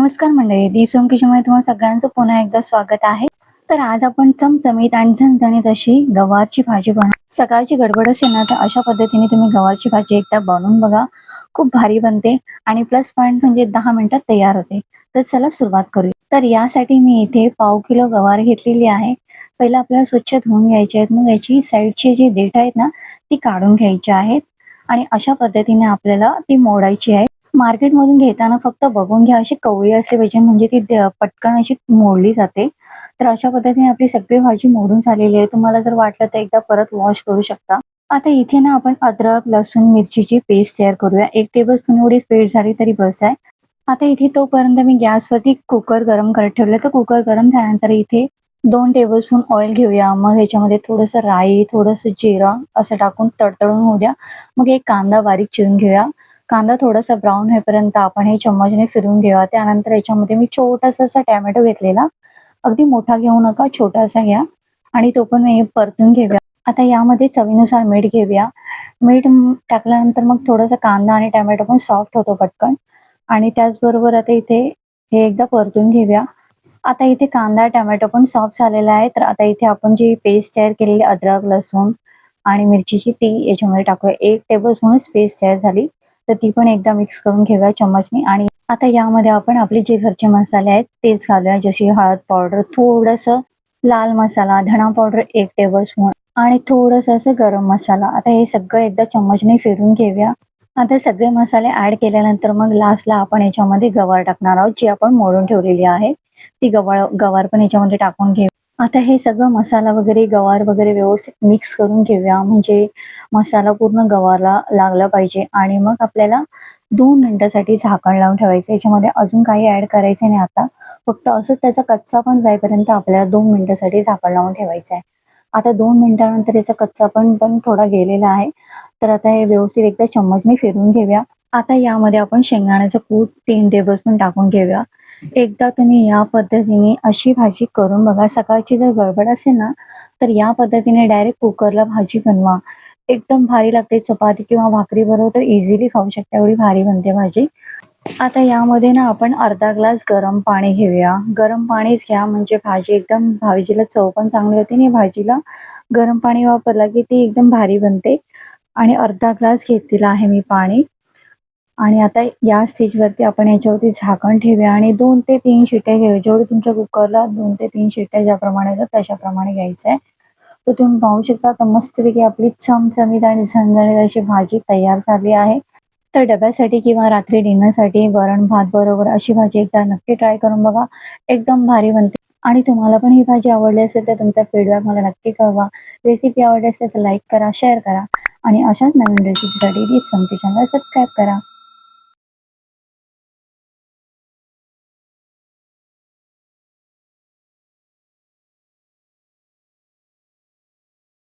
नमस्कार मंडळी, दीप किचनमध्ये तुम्हाला सगळ्यांचं पुन्हा एकदा स्वागत आहे. तर आज आपण चमचमीत आणि झणझणीत अशी गवारची भाजी बनवू. सकाळची गडबड असेल ना, तर अशा पद्धतीने तुम्ही गवारची भाजी एकदा बनवून बघा. खूप भारी बनते आणि प्लस पॉइंट म्हणजे 10 मिनिटात तयार होते. तर चला सुरुवात करूया. तर यासाठी मी इथे पाव किलो गवार घेतलेली आहे. पहिला आपल्याला स्वच्छ धुवून घ्यायचे आहेत. मग याची साईडची जी देठ आहेत ना, ती काढून घ्यायची आहेत आणि अशा पद्धतीने आपल्याला ती मोडायची आहे. मार्केटमधून घेताना फक्त बघून घ्या, अशी कवळी असली पाहिजे म्हणजे ती पटकन अशी मोडली जाते. तर अशा पद्धतीने आपली सगळी भाजी मोडून झालेली आहे. तुम्हाला जर वाटलं तर एकदा परत वॉश करू शकता. आता इथे ना आपण अद्रक, लसूण, मिरचीची पेस्ट तयार करूया. 1 टेबलस्पून एवढी पेस्ट झाली तरी बस आहे. आता इथे तोपर्यंत मी गॅसवरती कुकर गरम करत ठेवलं. तर कुकर गरम झाल्यानंतर इथे 2 टेबलस्पून ऑइल घेऊया. मग ह्याच्यामध्ये थोडंसं राई, थोडंसं जिरं असं टाकून तडतडून होऊ द्या. मग एक कांदा बारीक चिरून घेऊया. कांदा थोडासा ब्राऊन होईपर्यंत आपण हे चम्मचने फिरवून घेऊया. त्यानंतर याच्यामध्ये मी छोटासा असा टोमॅटो घेतलेला. अगदी मोठा घेऊ नका, छोटासा घ्या आणि तो पण मी परतून घेऊया. आता यामध्ये चवीनुसार मीठ घेऊया. मीठ टाकल्यानंतर मग थोडासा कांदा आणि टोमॅटो पण सॉफ्ट होतो पटकन आणि त्याचबरोबर आता इथे हे एकदा परतून घेऊया. आता इथे कांदा, टोमॅटो पण सॉफ्ट झालेला आहे. तर आता इथे आपण जी पेस्ट तयार केलेली अद्रक, लसूण आणि मिरचीची ती याच्यामध्ये टाकूया. 1 टेबलस्पूनच पेस्ट तयार झाली. तर ती पण एकदा मिक्स करून घेऊया चम्मचने आणि आता यामध्ये आपण आपले जे घरचे मसाले आहेत तेच घालूया. जशी हळद पावडर, थोडंसं लाल मसाला, धना पावडर 1 टेबलस्पून आणि थोडंसं असं गरम मसाला. आता हे सगळं एकदा चम्मचने फिरून घेऊया. आता सगळे मसाले ऍड केल्यानंतर मग लास्टला आपण याच्यामध्ये गवार टाकणार आहोत, जी आपण मोडून ठेवलेली आहे. ती गवार पण याच्यामध्ये टाकून घेऊ. आता हे सगळं मसाला वगैरे, गवार वगैरे व्यवस्थित मिक्स करून घेऊया. म्हणजे मसाला पूर्ण गवारला लागला पाहिजे आणि मग आपल्याला 2 मिनिटासाठी झाकण लावून ठेवायचं. याच्यामध्ये अजून काही ऍड करायचं नाही आता. फक्त असंच त्याचा कच्चा पण जाईपर्यंत आपल्याला 2 मिनिटासाठी झाकण लावून ठेवायचं आहे. आता 2 मिनिटानंतर याचा कच्चा पण थोडा गेलेला आहे. तर आता हे व्यवस्थित एकदा चम्मचने फिरवून घेऊया. आता यामध्ये आपण शेंगदाण्याचं कूट 3 टेबलस्पून टाकून घेऊया. एकदा तुम्ही या पद्धतीने अशी भाजी करून बघा. सकाळची जर गडबड असेल ना, तर या पद्धतीने डायरेक्ट कुकरला भाजी बनवा. एकदम भारी लागते. चपाती किंवा भाकरी बरोबर तर इझिली खाऊ शकता, एवढी भारी बनते भाजी. आता यामध्ये ना आपण अर्धा ग्लास गरम पाणी घेऊया. गरम पाणीच घ्या म्हणजे भाजी एकदम भाजीला चव पण चांगली होते आणि भाजीला गरम पाणी वापरला की ती एकदम भारी बनते. आणि अर्धा ग्लास घेतलेला आहे मी पाणी. आणि आता या स्टेजवरती आपण याच्यावरती झाकण ठेवूया आणि 2 ते 3 शिट्ट्या घेऊया. जेवढे तुमच्या कुकरला 2 ते 3 शिट्ट्या ज्याप्रमाणे येतात तशाप्रमाणे घ्यायचं आहे. तर तुम्ही पाहू शकता आता मस्तपैकी आपली चमचमीत आणि झणझणीत अशी भाजी तयार झाली आहे. तर डब्यासाठी किंवा रात्री डिनरसाठी वरण भात बरोबर अशी भाजी एकदा नक्की ट्राय करून बघा. एकदम भारी बनते. आणि तुम्हाला पण ही भाजी आवडली असेल तर तुमचा फीडबॅक मला नक्की कळवा. रेसिपी आवडली असेल तर लाईक करा, शेअर करा आणि अशाच नवीन रेसिपीसाठी दीप किचनला सबस्क्राईब करा.